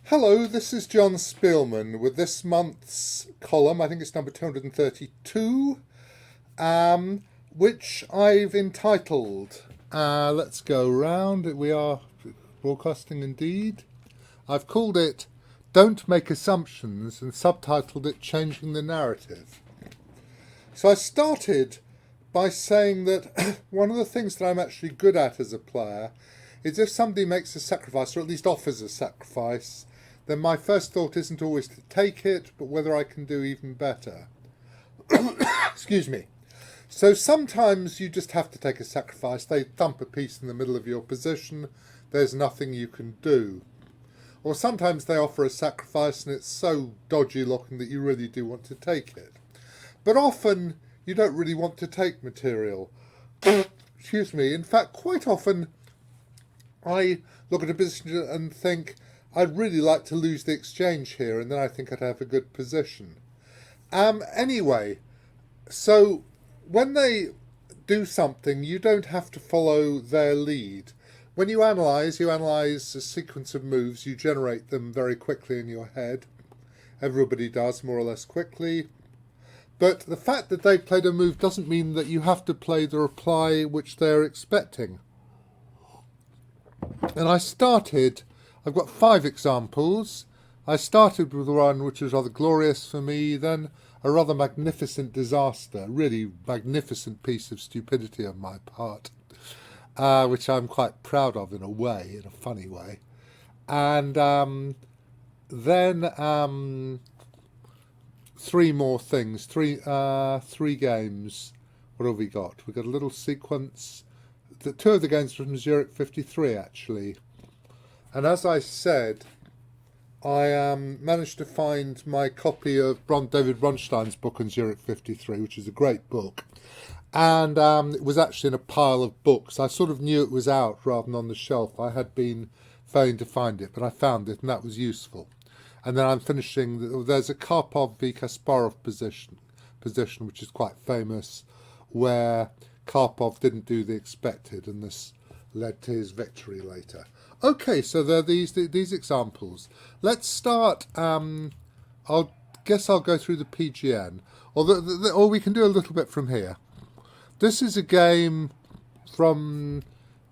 Hello, this is Jon Speelman with this month's column. I think it's number 232, which I've entitled, let's go round, we are broadcasting indeed. I've called it Don't Make Assumptions and subtitled it Changing the Narrative. So I started by saying that one of the things that I'm actually good at as a player is if somebody makes a sacrifice, or at least offers a sacrifice, then my first thought isn't always to take it, but whether I can do even better. Excuse me. So sometimes you just have to take a sacrifice. They thump a piece in the middle of your position. There's nothing you can do. Or sometimes they offer a sacrifice and it's so dodgy looking that you really do want to take it. But often you don't really want to take material. Excuse me. In fact, quite often I look at a position and think, I'd really like to lose the exchange here, and then I think I'd have a good position. Anyway, so when they do something, you don't have to follow their lead. When you analyse a sequence of moves, you generate them very quickly in your head. Everybody does, more or less quickly. But the fact that they've played a move doesn't mean that you have to play the reply which they're expecting. And I've got 5 examples. I started with one which was rather glorious for me, then a rather magnificent disaster, really magnificent piece of stupidity on my part, which I'm quite proud of in a way, in a funny way. And then 3 more things, three games. What have we got? We've got a little sequence. 2 of the games from Zürich 53, actually. And as I said, I managed to find my copy of David Bronstein's book on Zürich 53, which is a great book. And it was actually in a pile of books. I sort of knew it was out rather than on the shelf. I had been failing to find it, but I found it, and that was useful. And then I'm finishing, there's a Karpov v Kasparov position, which is quite famous, where Karpov didn't do the expected, and this led to his victory later. Okay, so there are these examples. Let's start. I'll go through the PGN, or we can do a little bit from here. This is a game from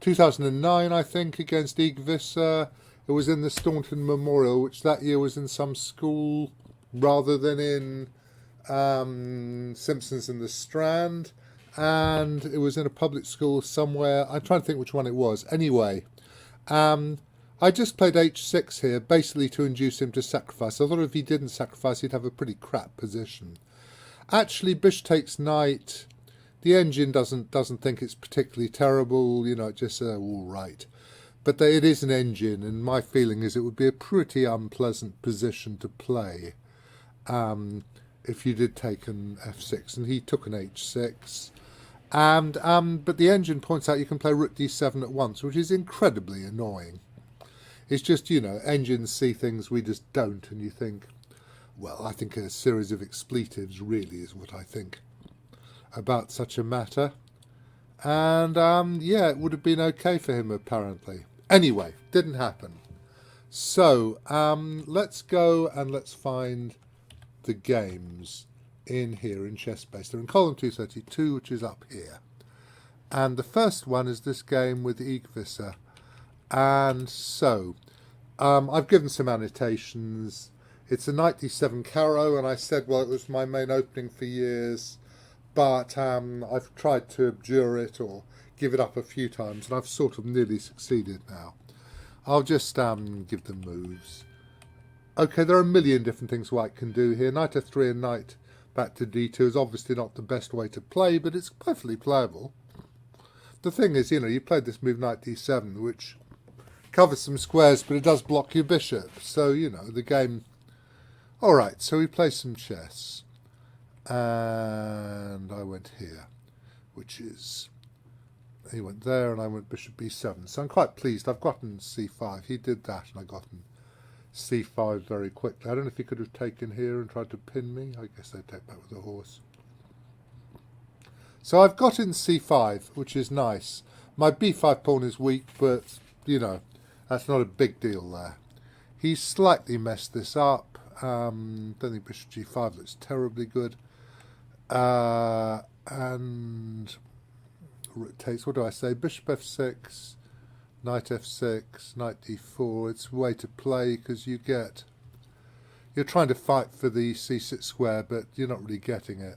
2009, I think, against Igvisa. It was in the Staunton Memorial, which that year was in some school rather than in Simpsons in the Strand. And it was in a public school somewhere. I'm trying to think which one it was. Anyway, I just played h6 here, basically to induce him to sacrifice. I thought if he didn't sacrifice, he'd have a pretty crap position. Actually, bishop takes knight. The engine doesn't think it's particularly terrible. You know, it just all right. But it is an engine, and my feeling is it would be a pretty unpleasant position to play if you did take an f6, and he took an h6. And but the engine points out you can play rook d7 at once, which is incredibly annoying. It's just, you know, engines see things we just don't, and you think, well, I think a series of expletives really is what I think about such a matter. And yeah, it would have been okay for him apparently. Anyway, didn't happen. So let's go and let's find the games in here in ChessBase. They're in column 232, which is up here. And the first one is this game with Igvisa. And so, I've given some annotations. It's a knight d7 Caro, and I said, well, it was my main opening for years, but I've tried to abjure it or give it up a few times, and I've sort of nearly succeeded now. I'll just give them moves. Okay, there are a million different things white can do here. Knight f3 and knight back to d2 is obviously not the best way to play, but it's perfectly playable. The thing is, you know, you played this move knight d7, which covers some squares, but it does block your bishop. So, you know, the game... All right, so we play some chess. And I went here, which is... He went there, and I went bishop b7. So I'm quite pleased. I've gotten c5. He did that, and I gotten c5 very quickly. I don't know if he could have taken here and tried to pin me. I guess they'd take back with a horse. So I've got in c5, which is nice. My b5 pawn is weak, but, you know, that's not a big deal there. He slightly messed this up. Don't think bishop g5 looks terribly good. And rook takes, what do I say? Bishop f6, knight f6, knight d4. It's a way to play because you're trying to fight for the c6 square, but you're not really getting it.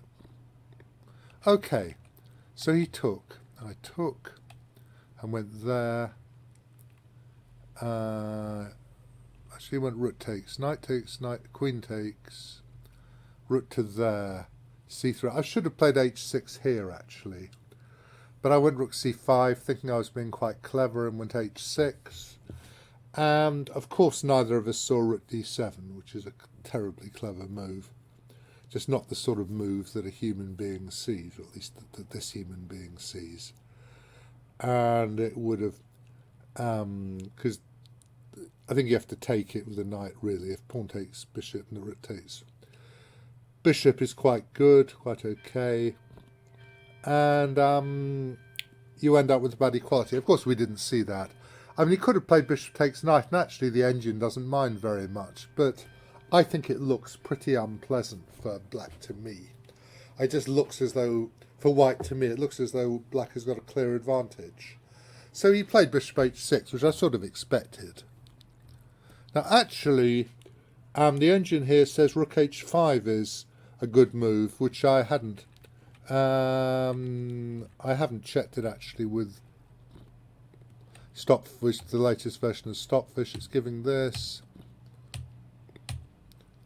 Okay, so he took. I took and went there. Actually went rook takes, knight, queen takes, rook to there, c3. I should have played h6 here actually, but I went rook c5 thinking I was being quite clever and went h6. And of course neither of us saw rook d7, which is a terribly clever move. Just not the sort of move that a human being sees, or at least that this human being sees. And it would have, because I think you have to take it with a knight really. If pawn takes bishop and the rook takes bishop is quite good, quite okay. And you end up with a bad equality. Of course we didn't see that. I mean, he could have played bishop takes knight, and actually the engine doesn't mind very much, but I think it looks pretty unpleasant for black to me. It just looks as though, for white to me, it looks as though black has got a clear advantage. So he played bishop h6, which I sort of expected. Now actually, the engine here says rook h5 is a good move, which I hadn't. I haven't checked it actually with Stopfish, the latest version of Stopfish. It's giving this,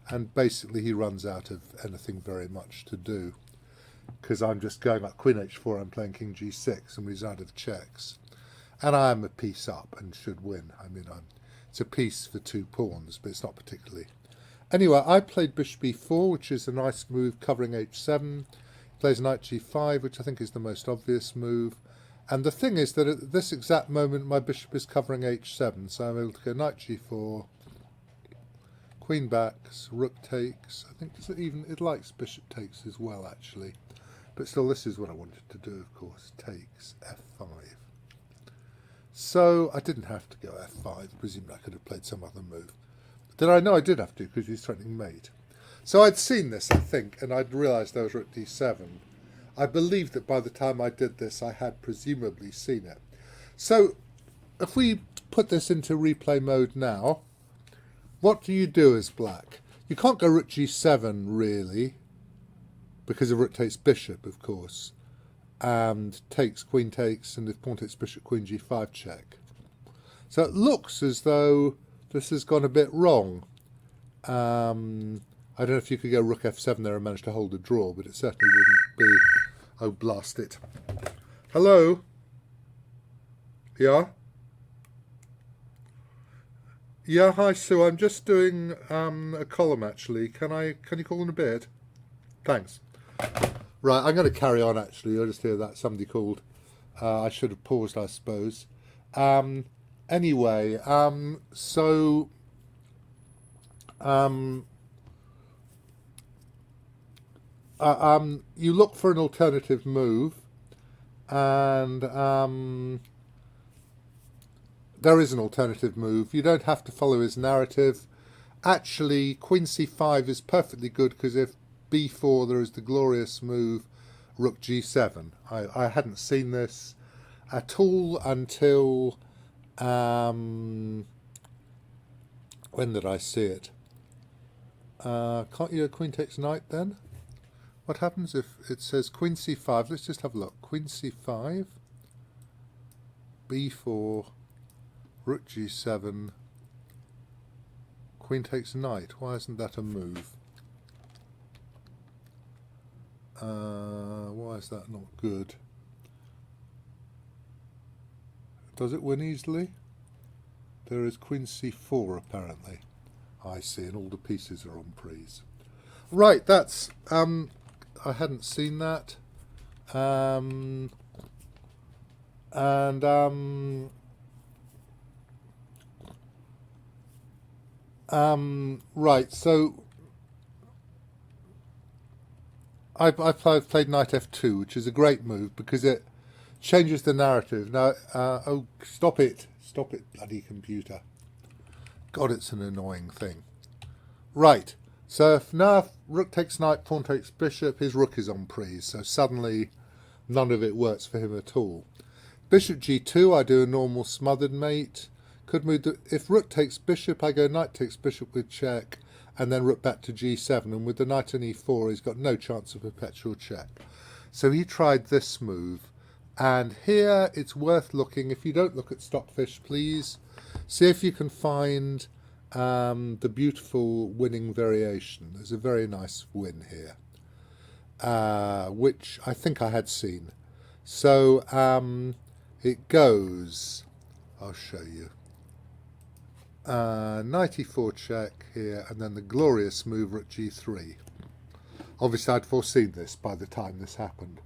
and basically he runs out of anything very much to do because I'm just going like queen h4. I'm playing king g6, and he's out of checks, and I am a piece up and should win. I mean, it's a piece for 2 pawns, but it's not particularly. Anyway, I played bishop e4, which is a nice move covering h7. Plays knight g5, which I think is the most obvious move. And the thing is that at this exact moment, my bishop is covering h7, so I'm able to go knight g4, queen backs, rook takes. I think it likes bishop takes as well, actually. But still, this is what I wanted to do, of course. Takes f5. So I didn't have to go f5. Presumably I could have played some other move. Did I? No, I did have to, because he's threatening mate. So I'd seen this, I think, and I'd realised there was rook d7. I believe that by the time I did this, I had presumably seen it. So if we put this into replay mode now, what do you do as black? You can't go rook g7, really, because of rook takes bishop, of course, and takes, queen takes, and if pawn takes bishop, queen g5 check. So it looks as though this has gone a bit wrong. I don't know if you could go rook f7 there and manage to hold a draw, but it certainly wouldn't be. Oh, blast it. Hello? Yeah? Yeah, hi Sue. I'm just doing a column actually. Can you call in a bit? Thanks. Right, I'm going to carry on actually. You'll just hear that somebody called. I should have paused, I suppose. Anyway, so you look for an alternative move, and there is an alternative move. You don't have to follow his narrative. Actually, queen c5 is perfectly good, because if b4 there is the glorious move rook g7. I hadn't seen this at all until when did I see it? Can't you go queen takes knight then? What happens if it says queen c5? Let's just have a look. Queen c5, b4, rook g7, queen takes knight. Why isn't that a move? Why is that not good? Does it win easily? There is queen c4 apparently. I see, and all the pieces are on prise. Right, that's I hadn't seen that. Right, so I've played knight f2, which is a great move because it changes the narrative. Now, oh, stop it, bloody computer. God, it's an annoying thing. Right, so if rook takes knight, pawn takes bishop, his rook is on prise, so suddenly none of it works for him at all. Bishop g2, I do a normal smothered mate. Could move if rook takes bishop, I go knight takes bishop with check, and then rook back to g7, and with the knight on e4, he's got no chance of perpetual check. So he tried this move, and here it's worth looking. If you don't look at Stockfish, please see if you can find the beautiful winning variation. There's a very nice win here, which I think I had seen. So it goes, I'll show you. Knight e4 check here, and then the glorious move rook g3. Obviously I'd foreseen this by the time this happened.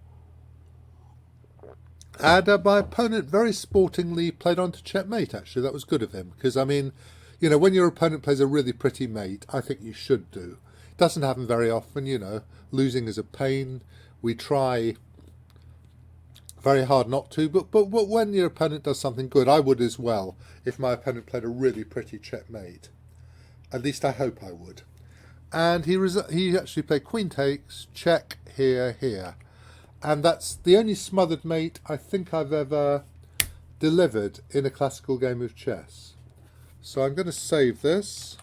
And my opponent very sportingly played on to checkmate, actually. That was good of him, because, I mean, you know, when your opponent plays a really pretty mate, I think you should do. It doesn't happen very often, you know. Losing is a pain. We try very hard not to, but when your opponent does something good, I would as well, if my opponent played a really pretty checkmate. At least I hope I would. And he actually played queen takes, check, here. And that's the only smothered mate I think I've ever delivered in a classical game of chess. So I'm going to save this,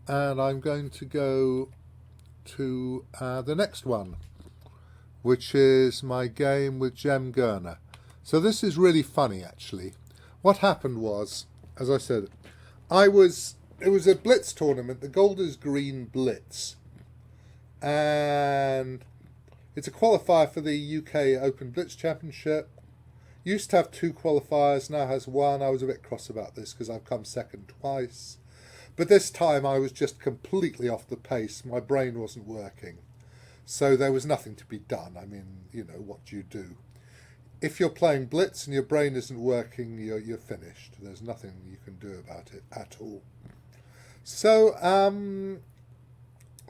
and I'm going to go to the next one, which is my game with Jem Gerner. So this is really funny, actually. What happened was, as I said, it was a Blitz tournament, the Golders Green Blitz, and it's a qualifier for the UK Open Blitz Championship. Used to have 2 qualifiers, now has 1. I was a bit cross about this because I've come second twice. But this time I was just completely off the pace. My brain wasn't working. So there was nothing to be done. I mean, you know, what do you do? If you're playing Blitz and your brain isn't working, you're finished. There's nothing you can do about it at all. So,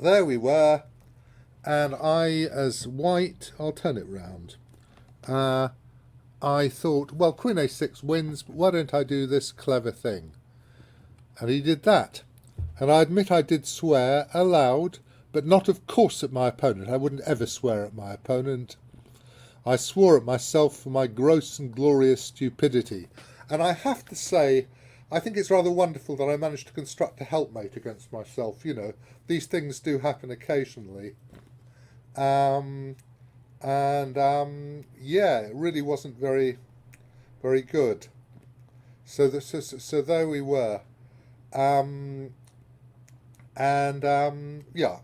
there we were. And I, as white, I'll turn it round. I thought, well, queen a6 wins, but why don't I do this clever thing? And he did that. And I admit I did swear aloud, but not of course at my opponent. I wouldn't ever swear at my opponent. I swore at myself for my gross and glorious stupidity. And I have to say, I think it's rather wonderful that I managed to construct a helpmate against myself. You know, these things do happen occasionally. Yeah, it really wasn't very good. So there we were. Yeah.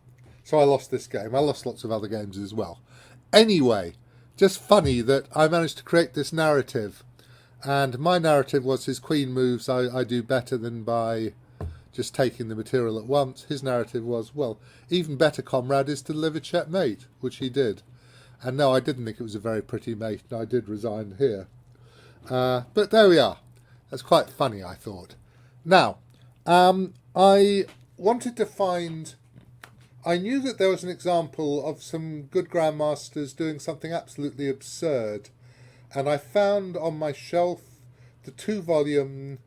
So I lost this game. I lost lots of other games as well. Anyway, just funny that I managed to create this narrative. And my narrative was his queen moves I do better than by just taking the material at once. His narrative was, well, even better, comrade, is to deliver checkmate, which he did. And no, I didn't think it was a very pretty mate, and I did resign here. But there we are. That's quite funny, I thought. Now, I wanted to find... I knew that there was an example of some good grandmasters doing something absolutely absurd, and I found on my shelf the 2-volume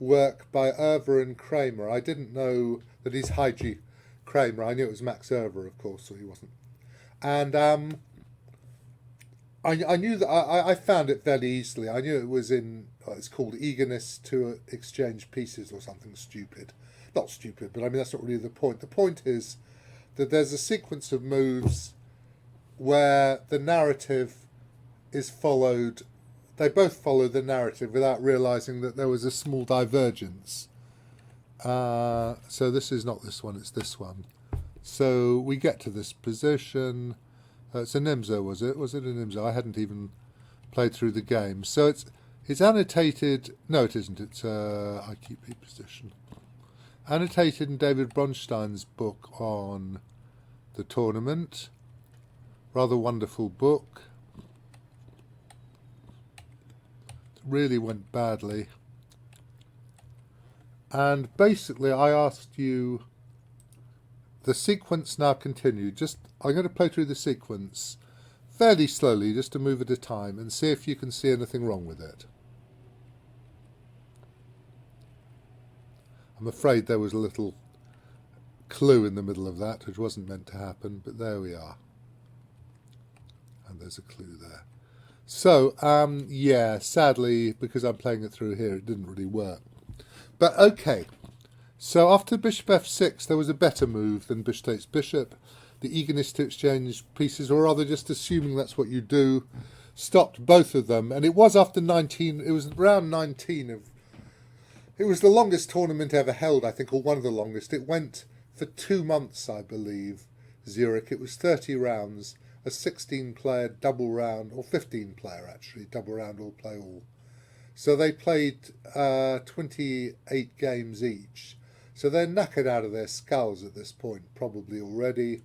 work by Erver and Kramer. I didn't know that he's Haji Kramer. I knew it was Max Erver, of course, so he wasn't. And I knew that I found it fairly easily. I knew it was in, it's called Eagerness to Exchange Pieces or something stupid. Not stupid, but I mean, that's not really the point. The point is that there's a sequence of moves where the narrative is followed. They both follow the narrative without realising that there was a small divergence. So this is not this one, it's this one. So we get to this position. It's a Nimzo, was it? Was it a Nimzo? I hadn't even played through the game. So it's annotated. No, it isn't. It's IQP position. Annotated in David Bronstein's book on the tournament. Rather wonderful book. It really went badly. And basically I asked you, the sequence now continued. I'm going to play through the sequence fairly slowly, just a move at a time, and see if you can see anything wrong with it. I'm afraid there was a little clue in the middle of that, which wasn't meant to happen, but there we are. And there's a clue there. So, yeah, sadly, because I'm playing it through here, it didn't really work. But okay, so after bishop f6, there was a better move than bishop takes bishop. The eagerness to exchange pieces, or rather just assuming that's what you do, stopped both of them. And it was after 19, it was round 19 of, it was the longest tournament ever held, I think, or one of the longest. It went for 2 months, I believe, Zürich. It was 30 rounds, a 16-player double round, or 15-player actually, double round, all play all. So they played 28 games each. So they're knackered out of their skulls at this point, probably already,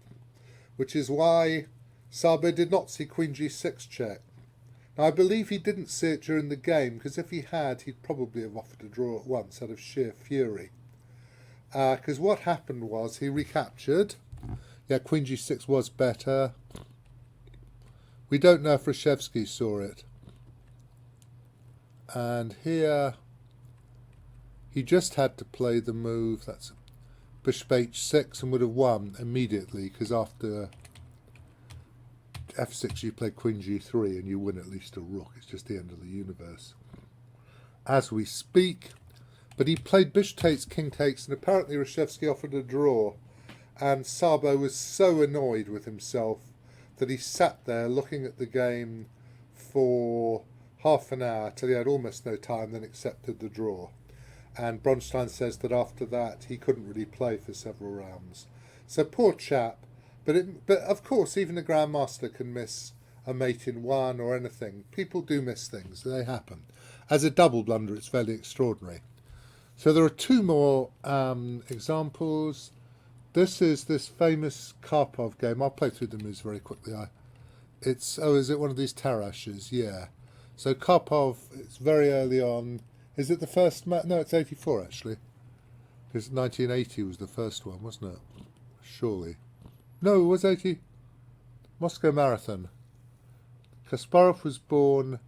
which is why Szabo did not see Queen G6 check. Now, I believe he didn't see it during the game, because if he had, he'd probably have offered a draw at once out of sheer fury. Because what happened was he recaptured. Yeah, Queen G6 was better. We don't know if Reshevsky saw it. And here he just had to play the move, that's bishop h6, and would have won immediately, because after f6 you play queen g3 and you win at least a rook. It's just the end of the universe as we speak. But he played bishop takes, king takes, and apparently Reshevsky offered a draw, and Szabo was so annoyed with himself that he sat there looking at the game for half an hour till he had almost no time, then accepted the draw. And Bronstein says that after that he couldn't really play for several rounds. So poor chap. But of course, even a grandmaster can miss a mate in one or anything. People do miss things. They happen. As a double blunder, it's fairly extraordinary. So there are two more examples. This is this famous Karpov game. I'll play through the moves very quickly. Is it one of these Tarashes? Yeah. So Karpov, it's very early on. Is it the first match? No, it's 84 actually. Because 1980 was the first one, wasn't it? Surely. No, it was 80. Moscow Marathon. Kasparov was born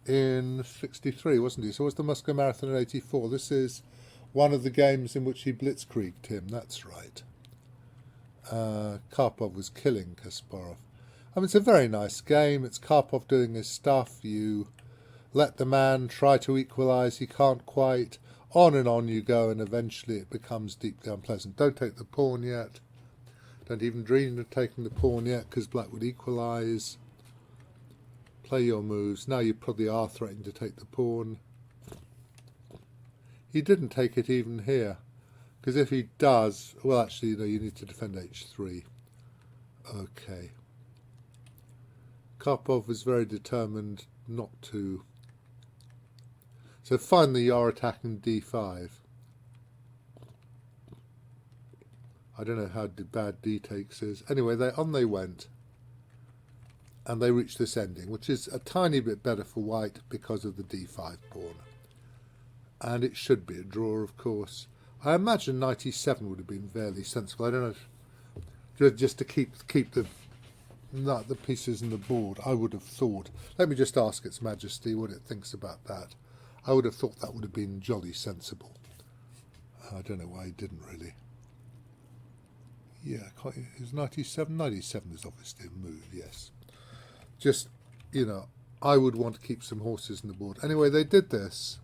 in 63, wasn't he? So it was the Moscow Marathon in 84. This is one of the games in which he blitzkrieged him. That's right. Karpov was killing Kasparov. I mean, it's a very nice game. It's Karpov doing his stuff. You let the man try to equalise. He can't quite. On and on you go, and eventually it becomes deeply unpleasant. Don't take the pawn yet. Don't even dream of taking the pawn yet, because black would equalise. Play your moves. Now you probably are threatening to take the pawn. He didn't take it even here, because if he does, well, actually, no, you need to defend h3. Okay. Karpov was very determined not to. So finally you're attacking d5. I don't know how bad d takes is. Anyway, they went. And they reached this ending, which is a tiny bit better for white because of the d5 pawn. And it should be a draw, of course. I imagine knight e7 would have been fairly sensible. I don't know, just to keep the pieces in the board, I would have thought. Let me just ask its Majesty what it thinks about that. I would have thought that would have been jolly sensible. I don't know why he didn't really. Yeah, is knight e7? Knight e7 is obviously a move, yes. Just, you know, I would want to keep some horses in the board. Anyway, they did this,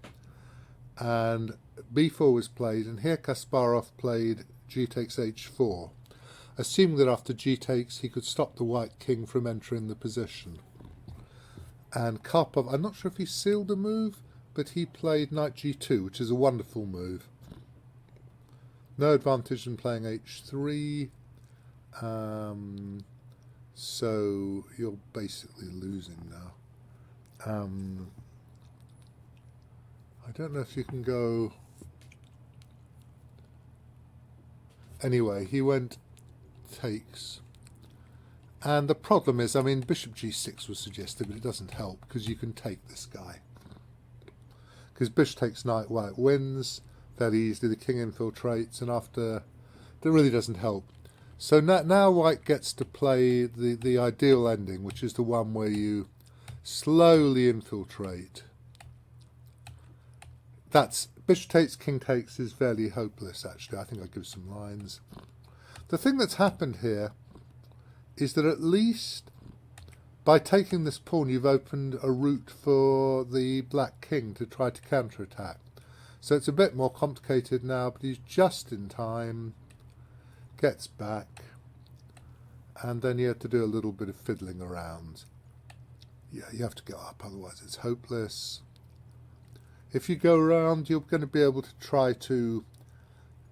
and b4 was played, and here Kasparov played g takes h4, assuming that after g takes he could stop the white king from entering the position. And Karpov, I'm not sure if he sealed a move, but he played knight g2, which is a wonderful move. No advantage in playing h3, so you're basically losing now. I don't know if you can go. Anyway, he went takes. And the problem is, I mean, bishop g6 was suggested, but it doesn't help because you can take this guy. Because bishop takes knight, white wins fairly easily, the king infiltrates, and after, that really doesn't help. So now white gets to play the ideal ending, which is the one where you slowly infiltrate. That's bishop takes, king takes is fairly hopeless, actually. I think I'll give some lines. The thing that's happened here is that at least by taking this pawn, you've opened a route for the black king to try to counterattack. So it's a bit more complicated now, but he's just in time, gets back, and then you have to do a little bit of fiddling around. Yeah, you have to go up, otherwise it's hopeless. If you go around, you're going to be able to try to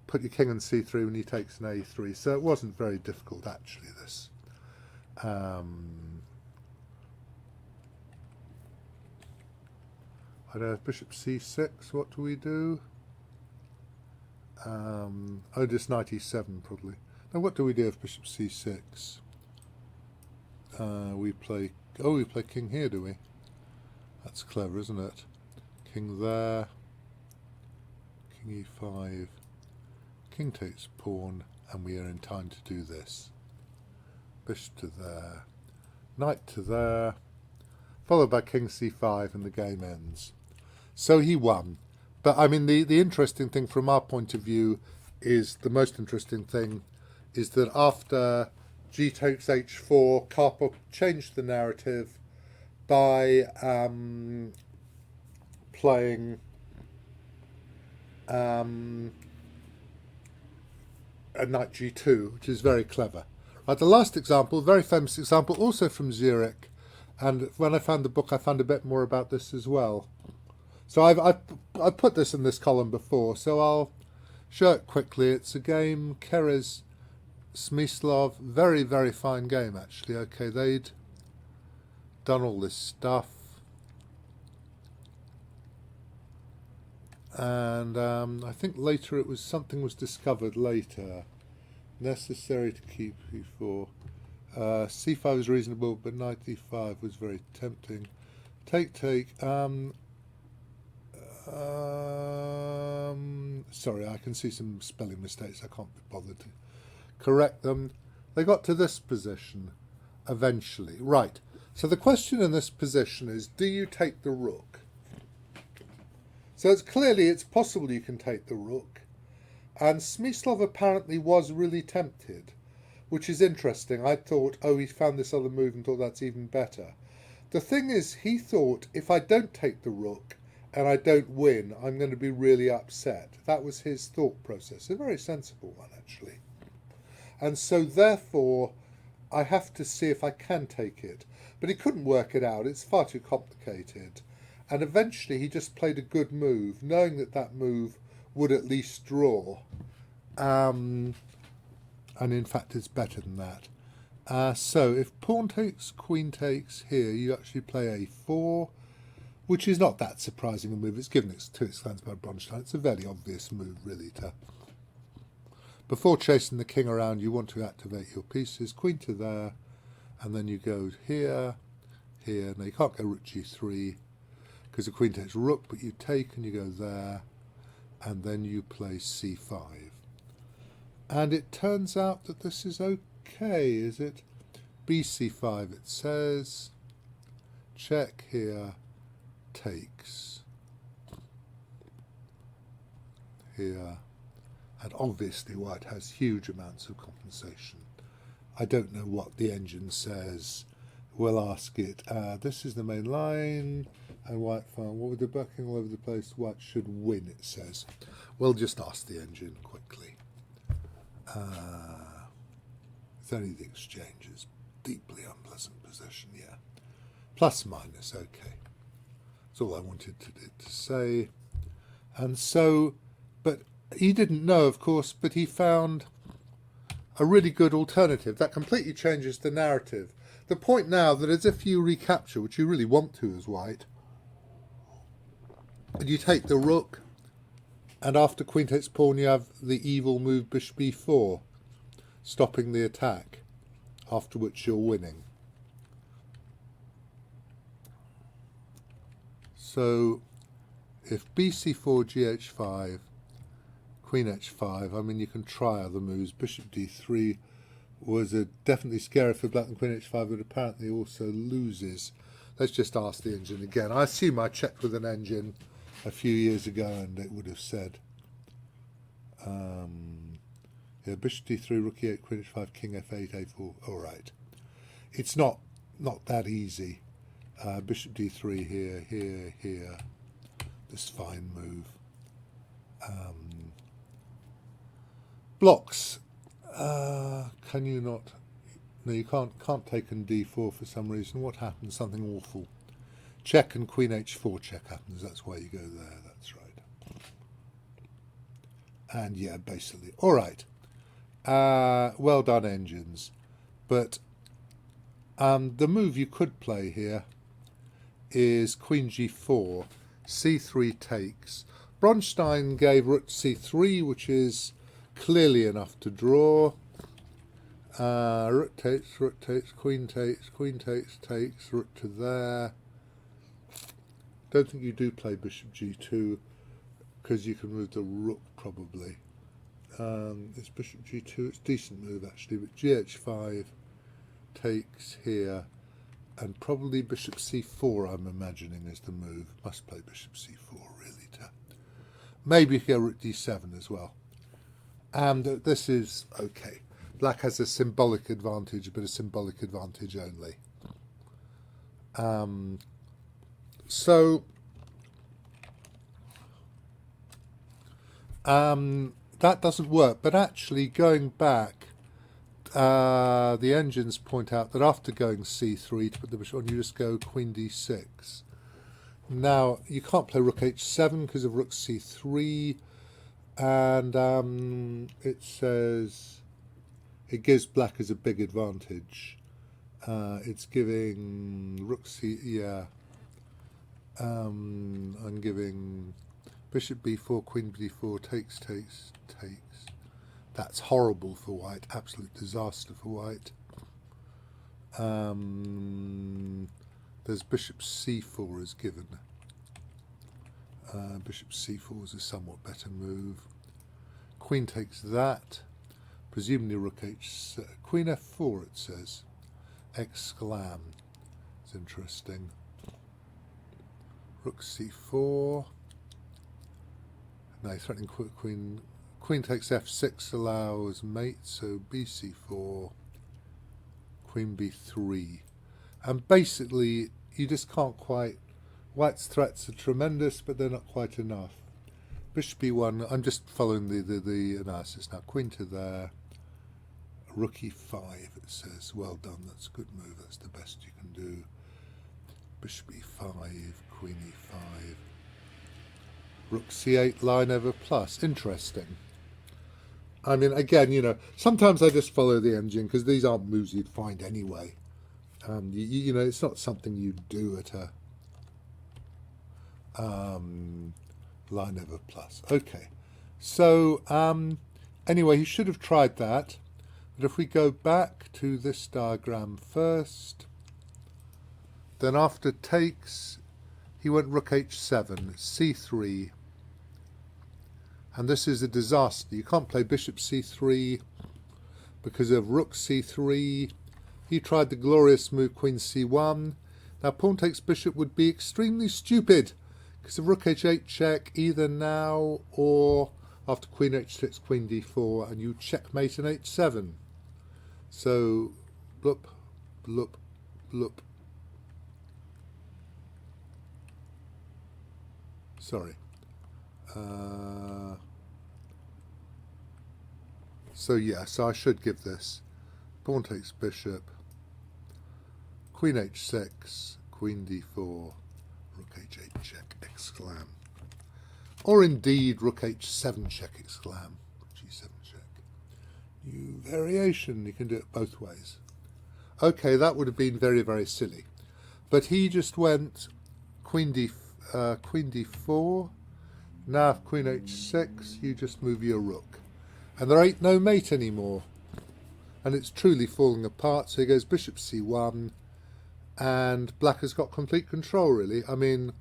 put your king on c3 when he takes an a3. So it wasn't very difficult, actually, this. I don't know, bishop c6, what do we do? Oh, just knight e7, probably. Now, what do we do if bishop c6? We play king here, do we? That's clever, isn't it? King there, king e5, king takes pawn, and we are in time to do this. Bishop to there, knight to there, followed by king c5, and the game ends. So he won. But I mean, the interesting thing from our point of view is, the most interesting thing is that after g takes h4, Karpov changed the narrative by playing a knight g2, which is very clever. Right, the last example, very famous example, also from Zürich, and when I found the book I found a bit more about this as well. So I've put this in this column before, so I'll show it quickly. It's a game, Keres, Smyslov, very, very fine game, actually. Okay, they'd done all this stuff. And I think later it was, something was discovered later. Necessary to keep e4. c5 was reasonable, but knight e5 was very tempting. Take. Sorry, I can see some spelling mistakes. I can't be bothered to correct them. They got to this position eventually. Right. So the question in this position is, do you take the rook? So it's possible you can take the rook. And Smyslov apparently was really tempted, which is interesting. I thought, oh, he found this other move and thought that's even better. The thing is, he thought, if I don't take the rook and I don't win, I'm going to be really upset. That was his thought process. A very sensible one, actually. And so, therefore, I have to see if I can take it. But he couldn't work it out. It's far too complicated. And eventually he just played a good move, knowing that that move would at least draw. And in fact, it's better than that. So if pawn takes, queen takes here, you actually play a4, which is not that surprising a move. It's given it to its hands by Bronstein. It's a very obvious move, really. Before chasing the king around, you want to activate your pieces. Queen to there, and then you go here, here. Now, you can't go rook g3, because the queen takes rook, but you take and you go there, and then you play c5. And it turns out that this is okay, is it? bc5, it says. Check here, takes. Here. And obviously white has huge amounts of compensation. I don't know what the engine says. We'll ask it. This is the main line. And white found, what with the bucking all over the place, white should win, it says. We'll just ask the engine quickly. It's only the exchanges. Deeply unpleasant position, yeah. Plus, minus, okay. That's all I wanted to say. And so, but he didn't know, of course, but he found a really good alternative. That completely changes the narrative. The point now that as if you recapture, which you really want to as white, and you take the rook, and after queen takes pawn you have the evil move bishop b4, stopping the attack, after which you're winning. So if bc4, gh5, queen h5, I mean you can try other moves. Bishop d3 was definitely scary for black, and queen h5, but apparently also loses. Let's just ask the engine again. I assume I checked with an engine, a few years ago, and it would have said, yeah, bishop d3, rook e8, queen h5, king f8, a4. All right, it's not that easy. Bishop d3 here, here, here. This fine move. Blocks. Can you not? No, you can't take on d4 for some reason. What happens? Something awful. Check and queen h4 check happens. That's why you go there. That's right. And yeah, basically. All right. Well done, engines. But the move you could play here is queen g4, c3 takes. Bronstein gave rook c3, which is clearly enough to draw. Rook takes, queen takes, takes, rook to there. Don't think you do play bishop g2 because you can move the rook probably. It's bishop g2, it's a decent move actually, but gh5 takes here, and probably bishop c4 I'm imagining is the move. Must play bishop c4 really to maybe go rook d7 as well. And this is okay. Black has a symbolic advantage, but a symbolic advantage only. That doesn't work. But actually, going back, the engines point out that after going c3 to put the bishop on, you just go queen d6. Now, you can't play rook h7 because of rook c3, and it says it gives black as a big advantage. It's giving rook c, yeah. I'm giving bishop b4, queen b4, takes. That's horrible for white, absolute disaster for white. There's bishop c4 is given. Bishop c4 is a somewhat better move. Queen takes that. Presumably rook h7. Queen f4 it says. Exclam. It's interesting. Rook c4. No, threatening queen. Queen takes f6 allows mate, so bc4. Queen b3. And basically, you just can't quite... White's threats are tremendous, but they're not quite enough. Bishop b1, I'm just following the analysis now. Queen to there. Rook e5, it says. Well done, that's a good move. That's the best you can do. Bishop e5, queen e5. Rook c8, line over plus. Interesting. I mean, again, you know, sometimes I just follow the engine because these aren't moves you'd find anyway. You know, it's not something you'd do at a line over plus. Okay, so anyway, he should have tried that. But if we go back to this diagram first, then after takes, he went rook h7, c3, and this is a disaster. You can't play bishop c3 because of rook c3. He tried the glorious move queen c1. Now pawn takes bishop would be extremely stupid because of rook h8 check either now or after queen h6, queen d4, and you checkmate in h7. So, bloop, bloop, bloop. Sorry. So yeah, so I should give this. Pawn takes bishop. Queen h6, queen d4, rook h8 check, exclam. Or indeed, rook h7 check, exclam. g7 check. New variation, you can do it both ways. Okay, that would have been very, very silly. But he just went queen d4. Now if queen h6, you just move your rook. And there ain't no mate anymore. And it's truly falling apart. So he goes bishop c1. And black has got complete control, really. I mean,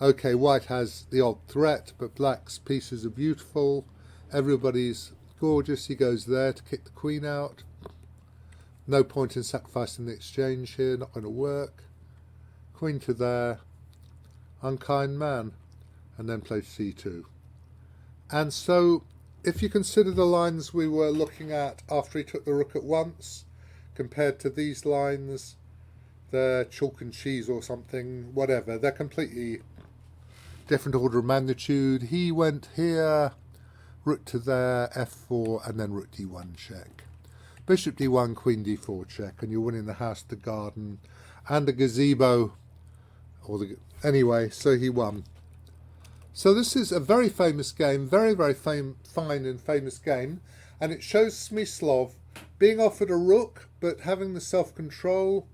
okay, white has the odd threat, but black's pieces are beautiful. Everybody's gorgeous. He goes there to kick the queen out. No point in sacrificing the exchange here. Not going to work. Queen to there. Unkind man. and then play c2. And so if you consider the lines we were looking at after he took the rook at once, compared to these lines, they're chalk and cheese or something, whatever. They're completely different order of magnitude. He went here, rook to there, f4, and then rook d1 check. Bishop d1, queen d4 check, and you're winning the house, the garden, and the gazebo. Anyway, so he won. So this is a very famous game, very, very fine and famous game, and it shows Smyslov being offered a rook, but having the self-control.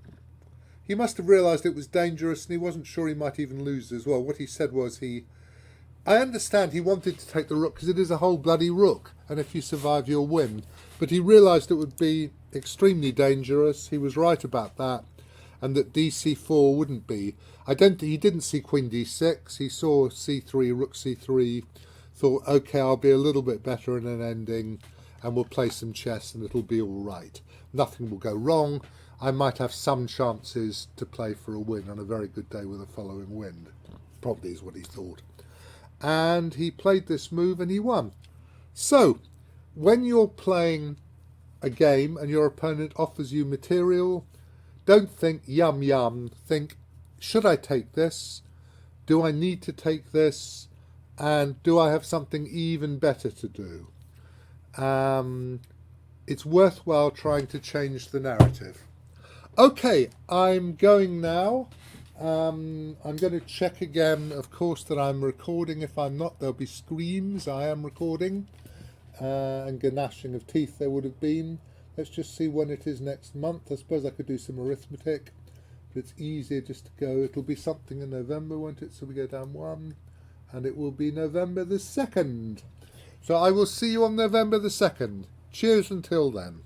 He must have realised it was dangerous, and he wasn't sure he might even lose as well. What he said was I understand he wanted to take the rook because it is a whole bloody rook, and if you survive you'll win. But he realised it would be extremely dangerous. He was right about that, and that dc4 wouldn't be. He didn't see queen d6. He saw c3, rook c3, thought, okay, I'll be a little bit better in an ending, and we'll play some chess and it'll be all right. Nothing will go wrong. I might have some chances to play for a win on a very good day with a following wind. Probably is what he thought. And he played this move and he won. So, when you're playing a game and your opponent offers you material, don't think yum yum. Think, should I take this? Do I need to take this? And do I have something even better to do? It's worthwhile trying to change the narrative. Okay, I'm going now. I'm going to check again, of course, that I'm recording. If I'm not, there'll be screams. I am recording. And gnashing of teeth there would have been. Let's just see when it is next month. I suppose I could do some arithmetic, but it's easier just to go. It'll be something in November, won't it? So we go down one, and it will be November the 2nd. So I will see you on November the 2nd. Cheers until then.